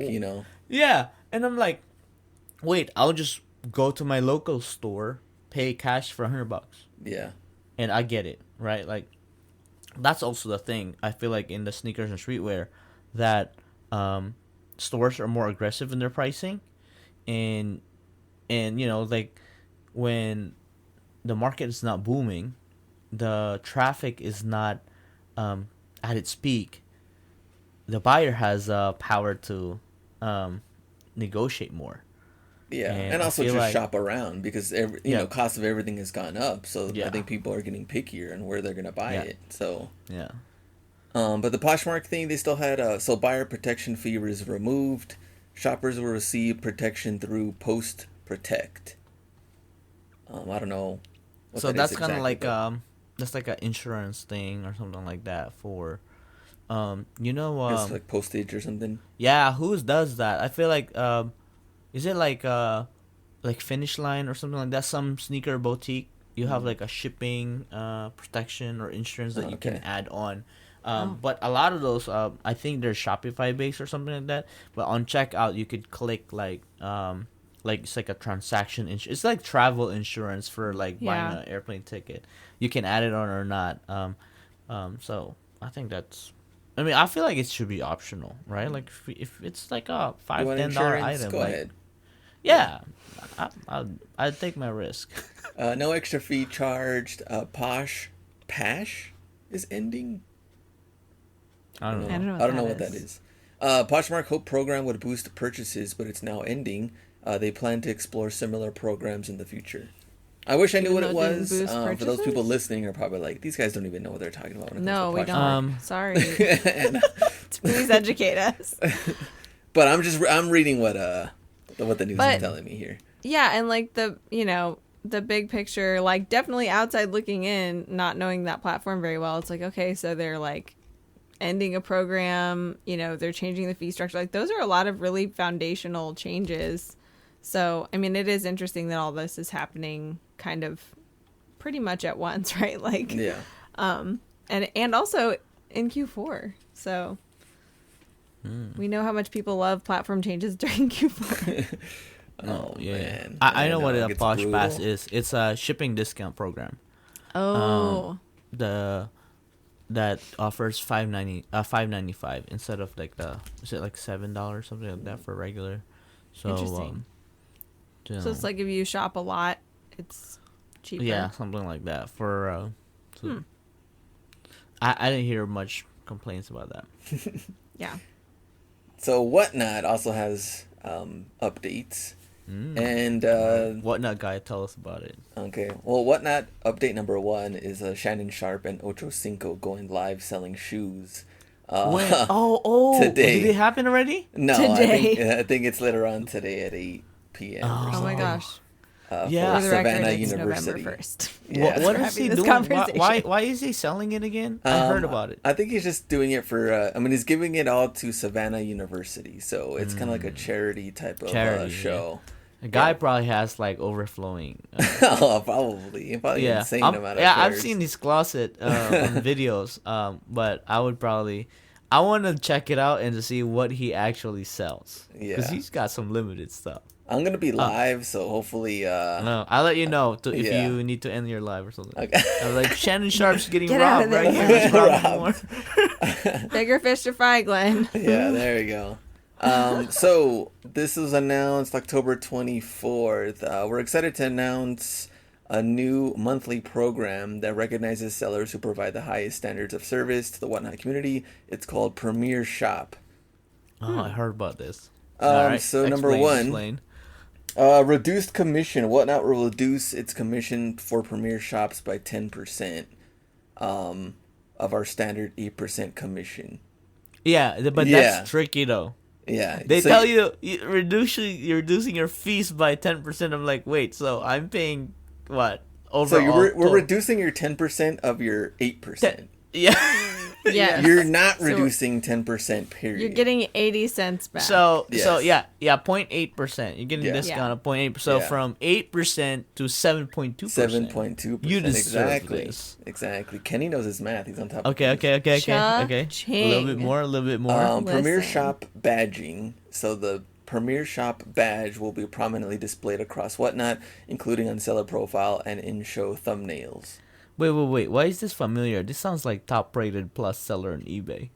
Yeah, and I'm like, wait, I'll just go to my local store, pay cash for $100. Yeah. And I get it, right? Like, that's also the thing. I feel like in the sneakers and streetwear that stores are more aggressive in their pricing. And like, when the market is not booming, the traffic is not at its peak, the buyer has power to negotiate more. Yeah, and also just shop around because cost of everything has gone up. So I think people are getting pickier on where they're gonna buy it. So but the Poshmark thing, they still had so buyer protection fee was removed. Shoppers will receive protection through Post Protect. I don't know. So that's kind of like that's like an insurance thing or something like that for it's like postage or something. Yeah, who does that? I feel like is it like Finish Line or something like that? Some sneaker boutique, you have like a shipping protection or insurance that you can add on. But a lot of those, I think they're Shopify based or something like that. But on checkout, you could click like it's like a transaction insurance. It's like travel insurance for like buying an airplane ticket. You can add it on or not. So I think that's. I mean, I feel like it should be optional, right? Like if it's like a $5-10 item, go ahead. Yeah, I'd take my risk. No extra fee charged. Pash is ending. I don't know. I don't know what that is. Poshmark Hope program would boost purchases, but it's now ending. They plan to explore similar programs in the future. I wish I knew what it was. For those people listening, are probably like, these guys don't even know what they're talking about. No, we don't. Sorry. Please educate us. But I'm reading what the news is telling me here. Yeah, and like the big picture, like definitely outside looking in, not knowing that platform very well, it's like, okay, so they're like ending a program, they're changing the fee structure. Like those are a lot of really foundational changes. So, I mean, it is interesting that all this is happening kind of pretty much at once, right? Like, yeah. And also in Q4. So we know how much people love platform changes during Q4. Oh yeah. Man. I know what a Posh Pass is. It's a shipping discount program. Oh. That offers $5.95 instead of like is it like $7 something like that for regular. So interesting. So it's like if you shop a lot, it's cheaper. Yeah, something like that. For I didn't hear much complaints about that. Yeah. So Whatnot also has updates. And Whatnot guy, tell us about it. Okay. Well, Whatnot update number 1 is Shannon Sharp and Ocho Cinco going live selling shoes. When? Today. Did it happen already? No, today. I think it's later on today at 8 p.m. Oh my gosh. For Savannah University. November 1st. Yeah. What is he doing? Why is he selling it again? I heard about it. I think he's just doing it for. He's giving it all to Savannah University, so it's kind of like a charity type of show. Yeah. The guy probably has like overflowing. Probably insane amount of pairs. I've seen his closet on videos. But I want to check it out and to see what he actually sells. Yeah, because he's got some limited stuff. I'm gonna be live, so hopefully. No, I'll let you know if you need to end your live or something. Okay. I'm like Shannon Sharp's getting Get robbed right here. Bigger fish to fry, Glenn. Yeah, there you go. So this was announced October 24th. We're excited to announce a new monthly program that recognizes sellers who provide the highest standards of service to the Whatnot community. It's called Premier Shop. Oh, I heard about this. All right, So number explain, one, explain. reduced commission. Whatnot will reduce its commission for Premier Shops by 10%, of our standard 8% commission. Yeah, but Yeah. that's tricky though. Yeah, They so tell you're reducing your fees by 10%. I'm like, wait, so I'm paying what So overall? we're reducing your 10% of your 8%. Yeah. Yes. You're not So reducing 10%, period. You're getting 80 cents back. So Yes. so yeah 0.8%. You're getting Yeah. a discount of 0.8. So Yeah. from 8% to 7.2%. 7.2%. You deserve exactly. this. Exactly. Kenny knows his math. He's on top. Okay, of okay, okay, okay, okay. A Cha-ching. little bit more, a little bit more. Premier Listen. Shop badging. So the Premier Shop badge will be prominently displayed across Whatnot, including on seller profile and in-show thumbnails. Wait. Why is this familiar? This sounds like top-rated plus seller on eBay.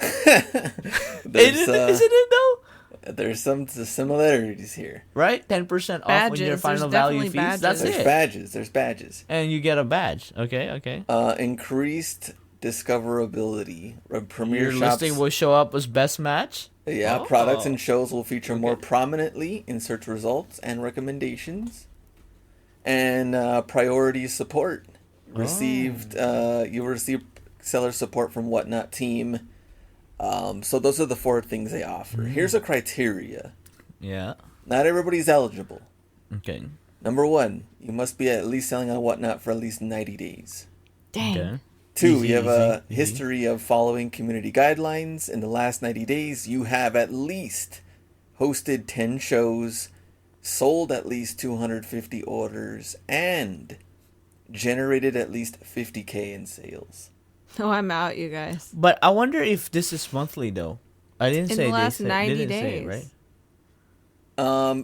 There's, Isn't it though? there's some similarities here. Right? 10% off on your Badges, final there's value definitely fees. badges. That's There's it. badges. There's badges. And you get a badge. Okay. Increased discoverability. Premier Your Shops. listing will show up as best match. Yeah, Oh. products and shows will feature more Okay. prominently in search results and recommendations. And priority support. Received. You receive seller support from Whatnot team. So those are the 4 things they offer. Here's a criteria. Yeah. Not everybody's eligible. Okay. Number 1, you must be at least selling on Whatnot for at least 90 days. Dang. Okay. 2, Easy, you have a easy. history of following community guidelines. In the last 90 days, you have at least hosted 10 shows, sold at least 250 orders, and generated at least 50K in sales. Oh, I'm out, you guys. But I wonder if this is monthly though. I didn't In say the last they 90 didn't say days. it, right?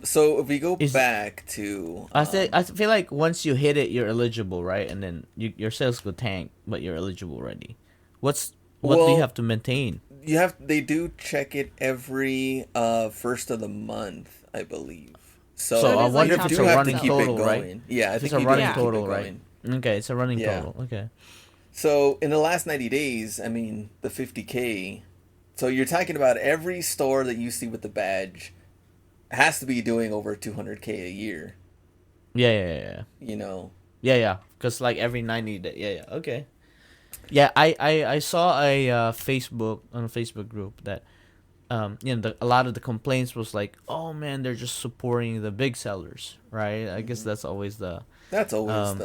So if we go Is- back to I feel like once you hit it, you're eligible, right? And then your sales go tank, but you're eligible already. What do Well, you have to maintain? they do check it every first of the month, I believe. So, So I is wonder like if it's you a do have running to keep total, it right? going. Yeah, I If think it's a you do running have to keep total, it right? going. Okay, it's a running Yeah. total. Okay. So in the last 90 days, I mean, the 50K. So you're talking about every store that you see with the badge has to be doing over 200K a year. Yeah. You know. Because like every 90 days. Yeah. Okay. Yeah, I saw a Facebook on a Facebook group that a lot of the complaints was like, oh man, they're just supporting the big sellers, right? I guess that's always That's always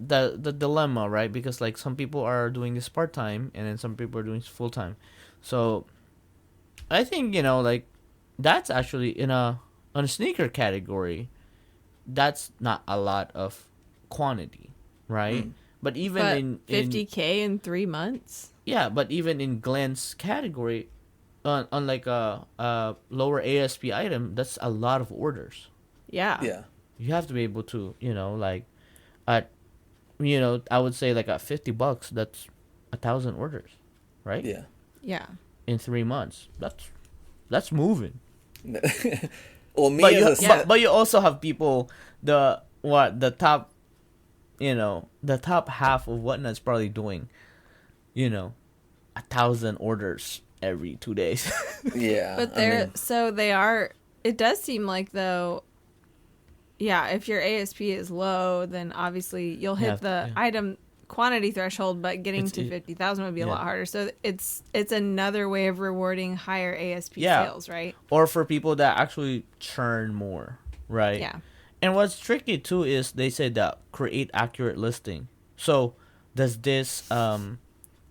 the dilemma, right? Because like some people are doing this part time and then some people are doing this full time. So I think, like that's actually on a sneaker category, that's not a lot of quantity, right? But even But in 50K in 3 months? yeah, but even in Glenn's category, on like a lower ASP item, that's a lot of orders. Yeah. Yeah. You have to be able to, like at I would say like at $50, that's 1,000 orders, right? Yeah. Yeah. In 3 months, that's moving. Well, me But as you a but you also have people the top, the top half of Whatnot's probably doing, 1,000 orders every 2 days. yeah. But I mean, they are, it does seem like though, yeah, if your ASP is low, then obviously you'll hit the item quantity threshold, but getting It's- to 50,000 would be a yeah. lot harder. So it's another way of rewarding higher ASP Yeah. sales, right? Or for people that actually churn more, right? Yeah. And what's tricky too is they say that create accurate listing. So does this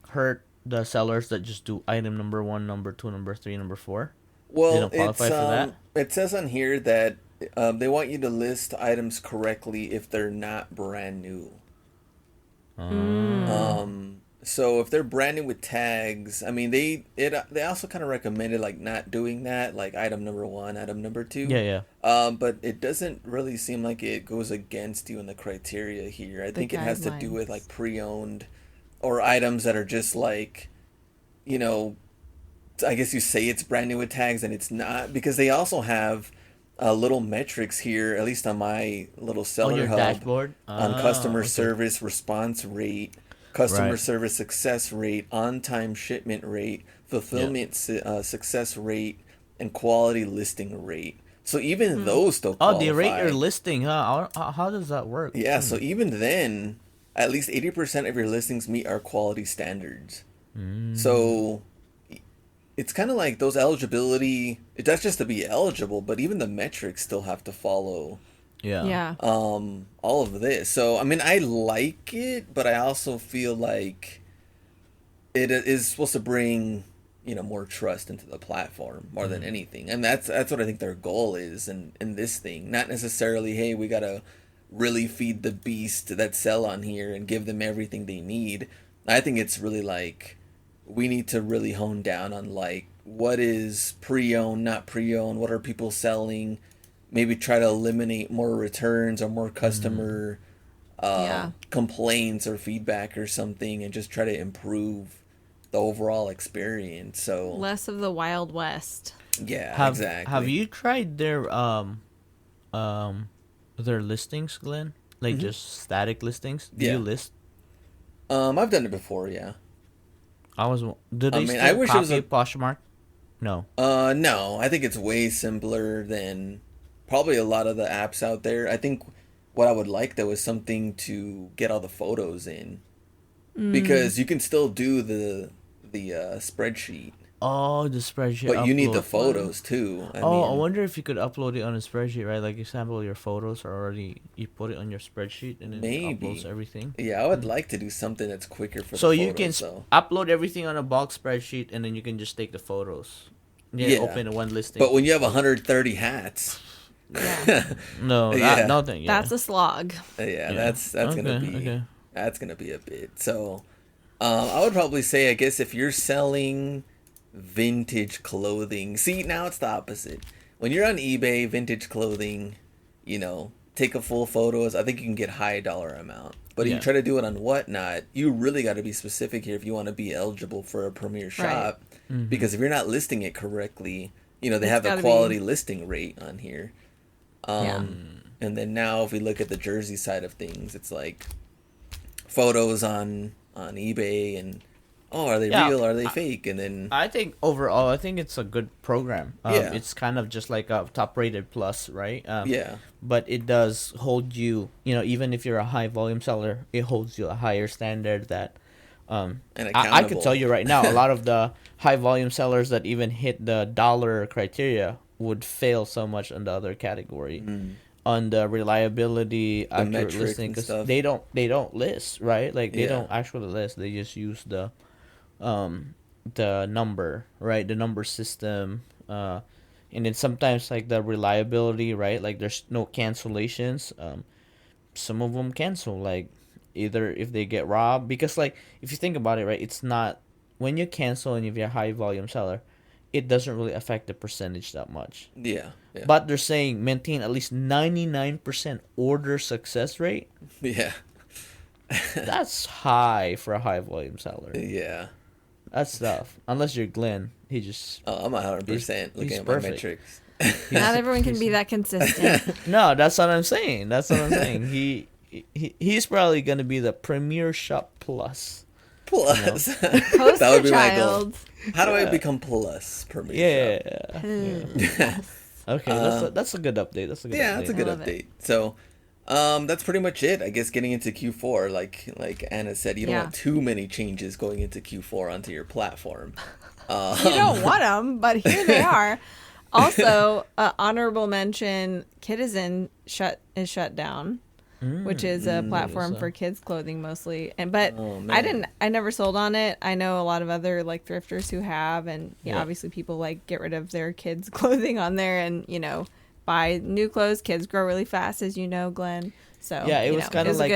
hurt the sellers that just do item number 1, number 2, number 3, number 4? well, don't qualify it's for that? it says on here that they want you to list items correctly if they're not brand new. So if they're brand new with tags, I mean they also kind of recommended like not doing that, like item number 1, item number 2. Yeah. But it doesn't really seem like it goes against you in the criteria here. I think it has to do with guidelines. like pre-owned or items that are just like, I guess you say it's brand new with tags and it's not, because they also have little metrics here, at least on my little On seller your hub, dashboard. on customer service response rate, customer Right. service success rate, on-time shipment rate, fulfillment success rate, and quality listing rate. So even those still Oh, they rate your qualify. listing, huh? How does that work? Yeah, so even then, at least 80% of your listings meet our quality standards. So it's kind of like those eligibility, that's just to be eligible, but even the metrics still have to follow Yeah. Yeah. all of this. So I mean, I like it, but I also feel like it is supposed to bring, more trust into the platform more than anything. And that's what I think their goal is in this thing. Not necessarily, hey, we gotta really feed the beast that sell on here and give them everything they need. I think it's really like we need to really hone down on like what is pre-owned, not pre-owned, what are people selling, maybe try to eliminate more returns or more customer Yeah. complaints or feedback or something, and just try to improve the overall experience. So Less of the Wild West. yeah, Have exactly. Have you tried um their listings, Glenn? Like just static listings? Do Yeah. you list? I've done it before, yeah. Do they I mean, still I wish it was copy a- Poshmark? No. No, I think it's way simpler than probably a lot of the apps out there. I think what I would like though is something to get all the photos in, because you can still do the spreadsheet, Oh, the spreadsheet. but you need the upload. photos too. I I mean, wonder if you could upload it on a spreadsheet, right? Like, example, your photos are already, you put it on your spreadsheet and then it maybe. uploads everything. Yeah, I would like to do something that's quicker for So the you can photos, though. upload everything on a bulk spreadsheet and then you can just take the photos. Yeah. Open one listing. But when you have 130 hats, Yeah. No, Yeah. nothing. Yeah. That's a slog. yeah, Yeah. that's gonna Okay, be okay. that's gonna be a bit. So, I would probably say, I guess if you're selling vintage clothing, see, now it's the opposite. When you're on eBay, vintage clothing, take a full photos. I think you can get high dollar amount. But if Yeah. you try to do it on Whatnot, you really got to be specific here if you want to be eligible for a premier shop. Because if you're not listing it correctly, they It's have the gotta quality be- listing rate on here. Yeah. And then now if we look at the jersey side of things, it's like photos on eBay, and are they Yeah, real? Are they fake? And then I think overall, I think it's a good program. Yeah. It's kind of just like a top rated plus, right? yeah, But it does hold you, even if you're a high volume seller, it holds you a higher standard that, and I accountable. could tell you right now, a lot of the high volume sellers that even hit the dollar criteria would fail so much on the other category. On the reliability, accurate metrics listing, and because stuff. they don't list, right? Like they Yeah. don't actually list. They just use the number, right? The number system, and then sometimes like the reliability, right? Like there's no cancellations. Some of them cancel, like either if they get robbed, because like if you think about it, right? It's not when you cancel and if you're a high volume seller, it doesn't really affect the percentage that much. yeah, But they're saying maintain at least 99% order success rate. yeah, That's high for a high volume seller. yeah. That's tough. Unless you're Glenn, he just I'm 100% He's looking at my perfect. metrics. Not everyone can be that consistent. no. That's what I'm saying. He's probably gonna be the premier shop plus. Plus, Poster that would be my goal. child. How do I become plus per me? Yeah. Hmm. Okay, that's a good update. That's a good Yeah, update. that's a good I love it. update. So, that's pretty much it. I guess getting into Q4, like Anna said, you don't Yeah. want too many changes going into Q4 onto your platform. You don't want them, but here they are. Also, honorable mention: Kitizen is shut down, which is a platform for kids clothing mostly. But Oh, man. I never sold on it. I know a lot of other like thrifters who have, and Yeah. obviously people like get rid of their kids' clothing on there, and buy new clothes. Kids grow really fast, as you know, Glenn. So Yeah, it was kind of like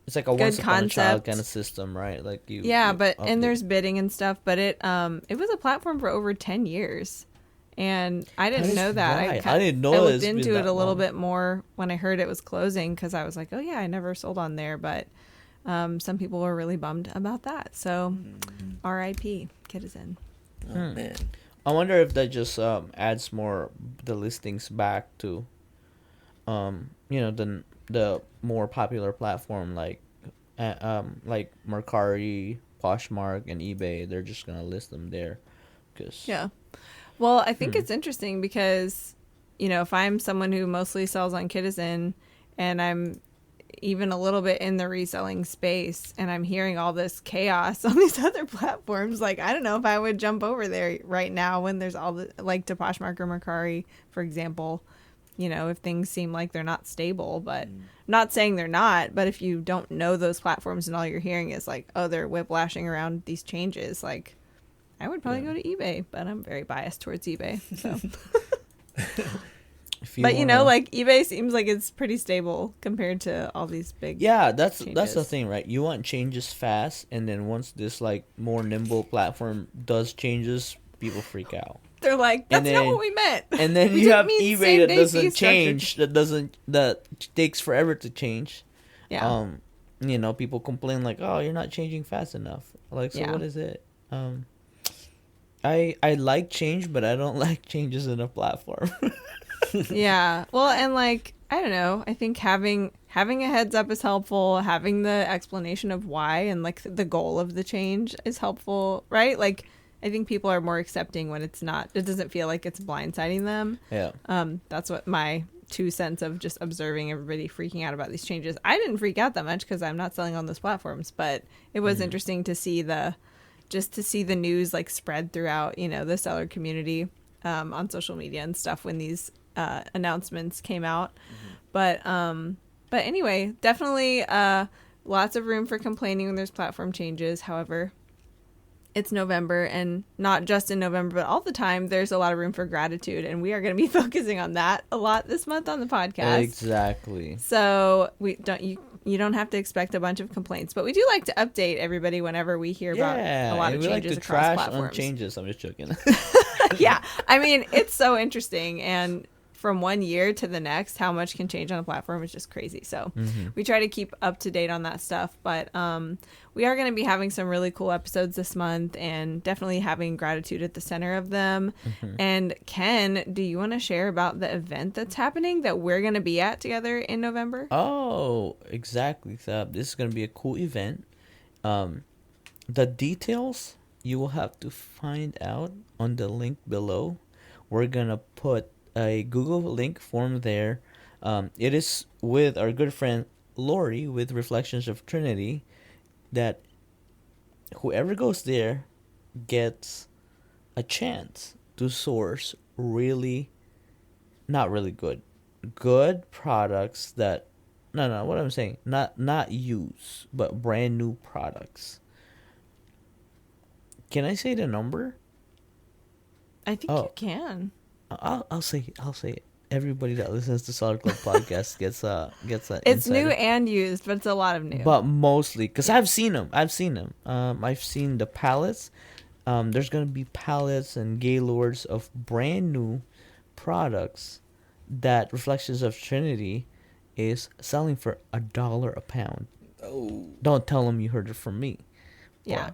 it's like a good once upon a child concept. kind of system, right? Like you. Yeah, you but update. and there's bidding and stuff, but it was a platform for over 10 years. And I didn't That is know that. right. ki- I didn't know I it's looked been into it that a little long. bit more when I heard it was closing, because I was like, oh yeah, I never sold on there, but some people were really bummed about that. So R.I.P. Kitizen. Oh, man. I wonder if that just adds more the listings back to the more popular platform like Mercari, Poshmark, and eBay. They're just gonna list them there, cause Yeah. Well, I think it's interesting because, if I'm someone who mostly sells on Kidizen and I'm even a little bit in the reselling space and I'm hearing all this chaos on these other platforms, like, I don't know if I would jump over there right now when there's all the, like, to Poshmark or Mercari, for example, if things seem like they're not stable. But I'm not saying they're not, but if you don't know those platforms and all you're hearing is like, oh, they're whiplashing around these changes, like, I would probably go to eBay, but I'm very biased towards eBay. So, but like eBay seems like it's pretty stable compared to all these big. Yeah, that's the changes. thing, right? You want changes fast, and then once this like more nimble platform does changes, people freak out. They're like, that's And not then- what we meant. And then We you didn't have mean eBay that same-day fee doesn't structure. change, that takes forever to change. Yeah. People complain like, "Oh, you're not changing fast enough." Like, so Yeah. what is it? I like change, but I don't like changes in a platform. Yeah. Well, and like, I don't know. I think having a heads up is helpful. Having the explanation of why and like the goal of the change is helpful, right? Like, I think people are more accepting when it doesn't feel like it's blindsiding them. Yeah. That's what my 2 cents of just observing everybody freaking out about these changes. I didn't freak out that much because I'm not selling on those platforms, but it was interesting to see the news like spread throughout, the seller community on social media and stuff when these announcements came out. But anyway, definitely lots of room for complaining when there's platform changes. However, it's November, and not just in November, but all the time, there's a lot of room for gratitude, and we are going to be focusing on that a lot this month on the podcast. Exactly. So you don't have to expect a bunch of complaints, but we do like to update everybody whenever we hear about a lot of we like changes to across trash platforms. on changes. I'm just joking. Yeah, I mean, it's so interesting, and from one year to the next, how much can change on a platform is just crazy. So we try to keep up to date on that stuff. But we are going to be having some really cool episodes this month, and definitely having gratitude at the center of them. And Ken, do you want to share about the event that's happening that we're going to be at together in November? Oh, exactly. So this is going to be a cool event. The details you will have to find out on the link below. We're going to put a Google link form there. It is with our good friend Lori with Reflections of Trinity, that whoever goes there gets a chance to source not really good products that what I'm saying, not used, but brand new products. Can I say the number? I think you can. I'll say it. Everybody that listens to Solid Club podcast gets an It's insider. new and used, but it's a lot of new. But mostly because I've seen them. I've seen the pallets. There's gonna be pallets and gaylords of brand new products that Reflections of Trinity is selling for $1 a pound. Oh, Don't tell them you heard it from me. Yeah.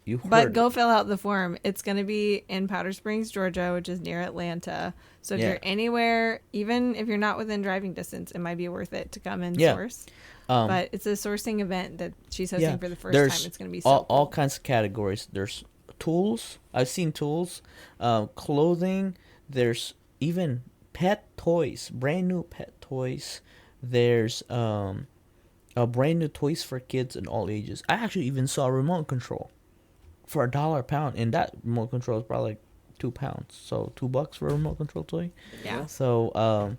You heard But it. go fill out the form. It's going to be in Powder Springs, Georgia, which is near Atlanta. So if Yeah. you're anywhere, even if you're not within driving distance, it might be worth it to come and Yeah. source. Um, But it's a sourcing event that she's hosting for the first there's time. It's going to be so all cool. kinds of categories. There's tools. I've seen tools, clothing. There's even pet toys, brand new pet toys. There's brand new toys for kids in all ages. I actually even saw a remote control for $1 a pound, and that remote control is probably like £2. So $2 for a remote control toy. Yeah. So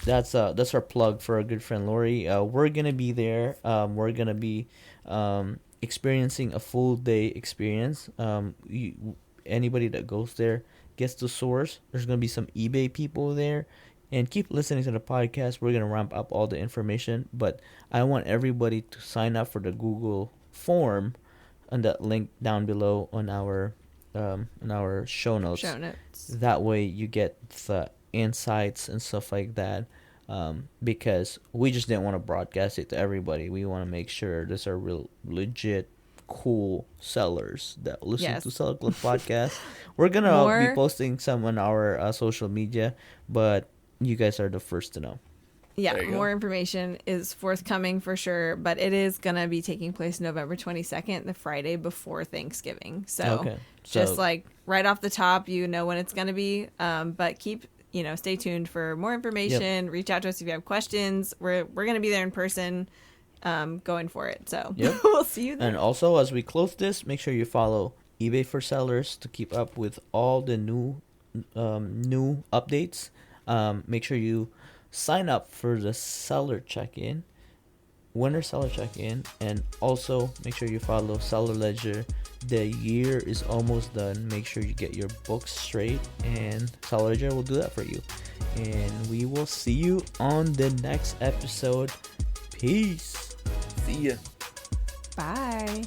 that's our plug for our good friend Lori. We're gonna be there. We're gonna be experiencing a full day experience. Anybody that goes there gets to source. There's gonna be some eBay people there, and keep listening to the podcast. We're gonna ramp up all the information, but I want everybody to sign up for the Google form on that link down below on our show notes. Show notes. That way you get the insights and stuff like that, because we just didn't want to broadcast it to everybody. We want to make sure these are real legit cool sellers that listen Yes. to Seller Club podcast. We're gonna be More- posting some on our social media, but you guys are the first to know. Yeah, There you go. more information is forthcoming for sure, but it is going to be taking place November 22nd, the Friday before Thanksgiving. So Okay, just so- like right off the top, you know when it's going to be. But stay tuned for more information. Reach out to us if you have questions. We're going to be there in person, going for it. So Yep. we'll see you there. And also, as we close this, make sure you follow eBay for Sellers to keep up with all the new updates. Make sure you sign up for the seller check-in, winter seller check-in, and also make sure you follow Seller Ledger. The year is almost done. Make sure you get your books straight, and Seller Ledger will do that for you. And we will see you on the next episode. Peace. See ya. Bye.